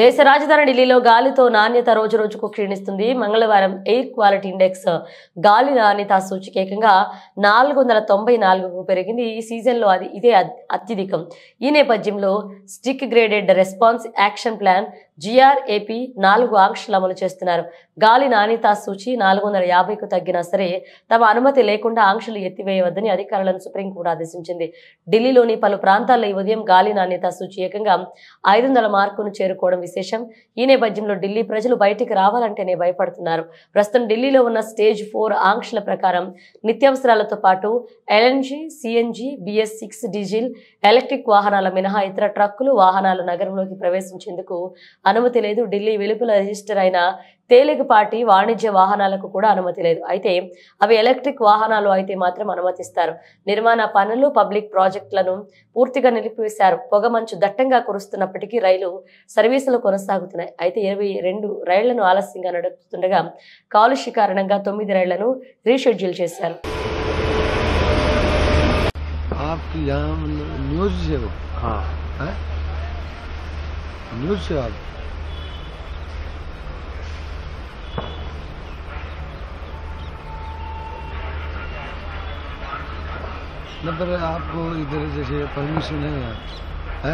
దేశ రాజధాని ఢిల్లీలో గాలితో నాణ్యత రోజు రోజుకు క్షీణిస్తుంది. మంగళవారం ఎయిర్ క్వాలిటీ ఇండెక్స్ గాలి నాణ్యత సూచిక ఏకంగా 494కు పెరిగింది. ఈ సీజన్లో ఇదే అత్యధికం. ఈ నేపథ్యంలో stick graded response action plan GRAP 4 ఆంక్షలు అమలు చేస్తున్నారు. గాలి నాణ్యత సూచి 450కు తగ్గినా సరే తమ అనుమతి లేకుండా ఆంక్షలు ఎత్తివేయవద్దని అధికారులను సుప్రీంకోర్టు ఆదేశించింది. ఢిల్లీలోని పలు ప్రాంతాల్లో ఈ ఉదయం గాలి నాణ్యత సూచి ఏకంగా 500 మార్కును చేరుకోవడం విశేషం. ఈ నేపథ్యంలో ఢిల్లీ ప్రజలు బయటికి రావాలంటేనే భయపడుతున్నారు. ప్రస్తుతం ఢిల్లీలో ఉన్న స్టేజ్ 4 ఆంక్షల ప్రకారం నిత్యావసరాలతో పాటు LNG, CNG, BS6 diesel, electric వాహనాల మినహా ఇతర ట్రక్కులు, వాహనాలు నగరంలోకి ప్రవేశించేందుకు అనుమతి లేదు. ఢిల్లీ వెలుపల రిజిస్టర్ అయిన తేలికపాటి వాణిజ్య వాహనాలకు కూడా అనుమతి లేదు. అయితే అవి ఎలక్ట్రిక్ వాహనాలు అయితే మాత్రం అనుమతిస్తారు. నిర్మాణ పనులు, పబ్లిక్ ప్రాజెక్టులను పూర్తిగా నిలిపివేశారు. పొగమంచు దట్టంగా కురుస్తున్నప్పటికీ రైలు సర్వీసులు కొనసాగుతున్నాయి. అయితే 22 రైళ్లను ఆలస్యంగా నడుపుతుండగా కాలుష్య కారణంగా 9 రైళ్లను రీషెడ్యూల్ చేశారు. नंबर आपको इधर जैसे परमिशन है